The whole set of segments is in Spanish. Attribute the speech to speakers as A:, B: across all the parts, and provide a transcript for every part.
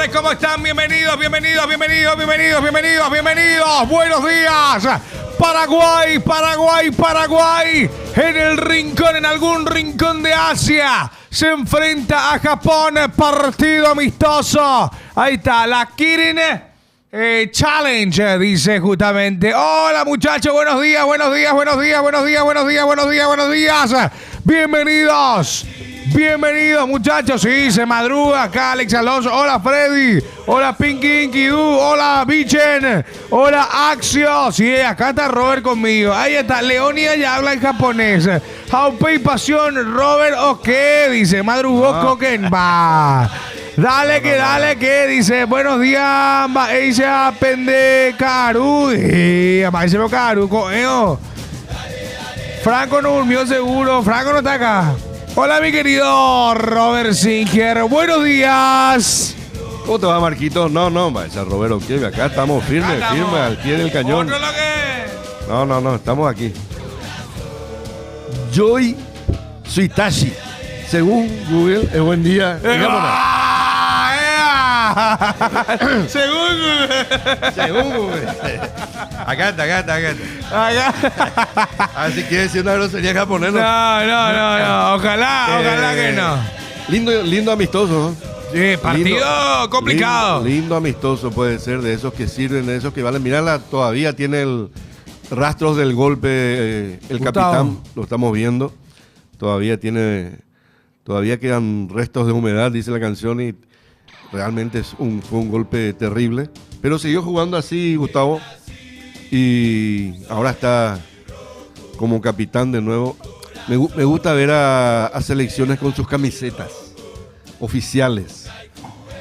A: Señores, ¿cómo están? Bienvenidos. Buenos días. Paraguay. En el rincón, en algún rincón de Asia, se enfrenta a Japón. Partido amistoso. Ahí está, la Kirin Challenge, dice justamente. Hola, muchachos, buenos días. Bienvenidos, muchachos. Sí, se madruga acá Alex Alonso. Hola, Freddy. Hola, Pinky Inkidu. Hola, Bichen. Hola, Axio. Sí, acá está Robert conmigo. Ahí está. Leonia ya habla en japonés. Jaupei Pasión. Robert, ok. Dice, madrugó Coquen. Va. Dale que dice, buenos días. Ella pende Caru. Amaise Caru. Franco no durmió seguro. Franco no está acá. Hola, mi querido Robert Singer. Buenos días.
B: ¿Cómo te va, Marquito? No, ese Roberto, ¿qué? Acá estamos firmes al pie del cañón. No, estamos aquí. Joy Suitashi, según Google, es buen día. Según Google. Acá está. Así quiere decir una grosería japonesa.
A: No. Ojalá que no.
B: Lindo amistoso, ¿no?
A: Sí, partido complicado.
B: Lindo amistoso puede ser, de esos que sirven, de esos que valen. Mirala, todavía tiene rastros del golpe el
A: Gustavo.
B: capitán, lo estamos viendo. Todavía quedan restos de humedad, dice la canción, y realmente fue un golpe terrible. Pero siguió jugando así, Gustavo, y ahora está como capitán de nuevo. Me gusta ver a selecciones con sus camisetas oficiales.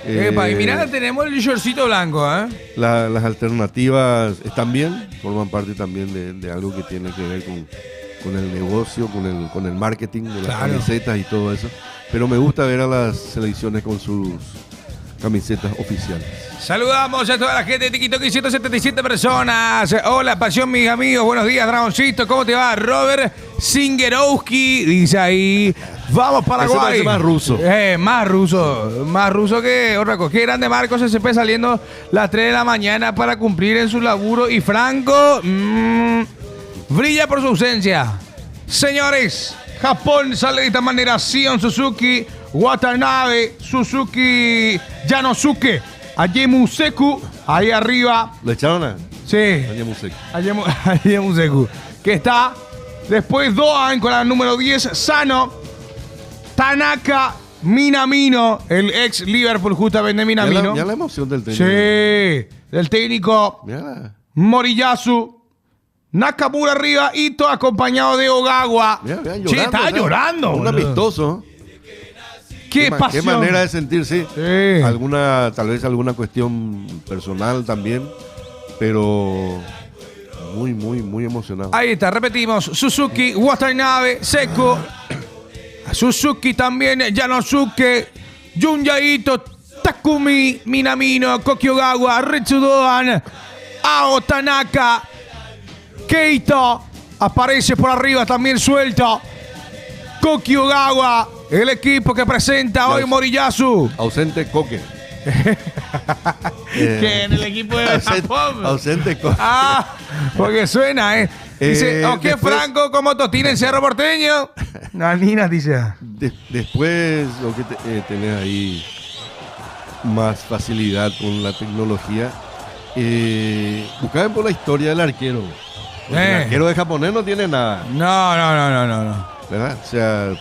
A: Y mirá, tenemos el shortcito blanco, ¿eh?
B: Las alternativas están bien, forman parte también de algo que tiene que ver con el negocio, con el marketing de las camisetas y todo eso. Pero me gusta ver a las selecciones con sus camisetas oficiales.
A: Saludamos a toda la gente de TikTok y 177 personas. Hola, pasión, mis amigos. Buenos días, Dragoncito. ¿Cómo te va? Robert Singerowski dice ahí. Vamos, Paraguay.
B: Ese más ruso.
A: Más ruso que otra cosa. Qué grande Marcos SP saliendo las 3 de la mañana para cumplir en su laburo. Y Franco brilla por su ausencia. Señores, Japón sale de esta manera. Sion Suzuki, Watanabe, Suzuki, Yanosuke, Ayemuseku, ahí arriba.
B: ¿Lo echaron a?
A: Sí. Ayemuseku. Que está después Doan con la número 10, Sano, Tanaka, Minamino, el ex Liverpool justamente Minamino.
B: Ya la emoción del técnico.
A: Sí, del técnico.
B: Mírala.
A: Moriyasu, Nakamura arriba, Ito acompañado de Ogawa.
B: Llorando,
A: Sí, está llorando.
B: Un amistoso.
A: Qué pasión.
B: Qué manera de sentirse.
A: Sí.
B: Tal vez alguna cuestión personal también, pero muy emocionado.
A: Ahí está, repetimos. Suzuki, Watanabe, Seko. Suzuki también, Yanosuke, Junya Ito, Takumi, Minamino, Koki Ogawa, Retsudoan, Ao Tanaka, Keito. Aparece por arriba también suelto. Koki Ogawa, el equipo que presenta hoy Moriyasu.
B: Ausente Coque.
A: Que en el equipo de Japón.
B: Ausente Coque.
A: Porque suena, ¿eh? Dice, ¿qué Franco como Totín en Cerro Porteño? Nanina dice.
B: Después, lo que tenés ahí más facilidad con la tecnología. Buscaban por la historia del arquero. El arquero de japonés no tiene nada.
A: No.
B: ¿Verdad? O sea,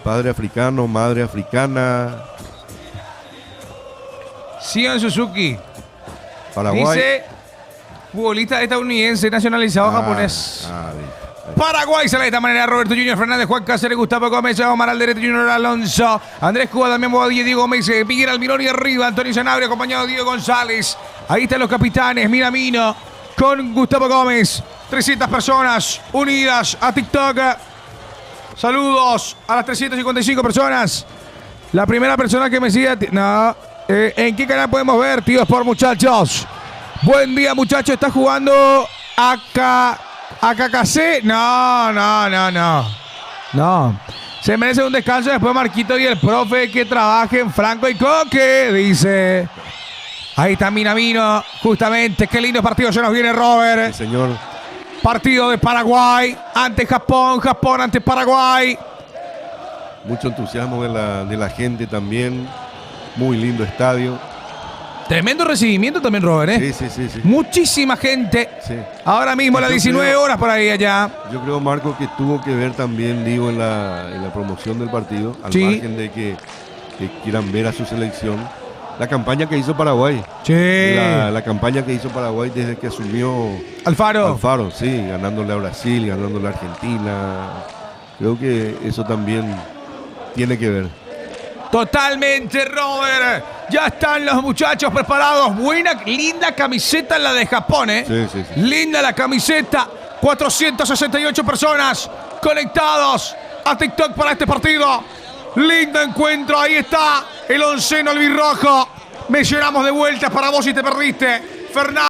B: padre africano, madre africana.
A: Sion Suzuki.
B: Paraguay.
A: Dice, futbolista estadounidense nacionalizado japonés. Paraguay sale de esta manera. Roberto Junior Fernández, Juan Cáceres, Gustavo Gómez, Omar Alderete, Junior Alonso, Andrés Cuba, Damián Bobadilla, Diego Gómez, Miguel Almirón y arriba Antonio Sanabria, acompañado de Diego González. Ahí están los capitanes, Minamino con Gustavo Gómez. 300 personas unidas a TikTok. Saludos a las 355 personas. La primera persona que me sigue... ¿en qué canal podemos ver, tío Sport, muchachos? Buen día, muchachos. ¿Está jugando AKC? No. Se merece un descanso después Marquito y el profe que trabajen Franco y Coque, dice. Ahí está Minamino, justamente. Qué lindo partido se nos viene, Robert.
B: Sí, señor.
A: Partido de Paraguay ante Japón, Japón ante Paraguay.
B: Mucho entusiasmo de la gente también. Muy lindo estadio.
A: Tremendo recibimiento también, Robert, ¿eh?
B: Sí.
A: Muchísima gente.
B: Sí.
A: Ahora mismo a las 19 horas por ahí allá.
B: Yo creo, Marco, que tuvo que ver también, digo, en la promoción del partido, al
A: Sí.
B: margen de que quieran ver a su selección, la campaña que hizo Paraguay.
A: Sí.
B: La campaña que hizo Paraguay desde que asumió
A: Alfaro.
B: sí, ganándole a Brasil, ganándole a Argentina. Creo que eso también tiene que ver.
A: Totalmente, Robert. Ya están los muchachos preparados. Buena, linda camiseta la de Japón, ¿eh?
B: Sí.
A: Linda la camiseta. 468 personas conectados a TikTok para este partido. Lindo encuentro. Ahí está el onceno albirrojo. Mencionamos de vuelta para vos si te perdiste. Fernando.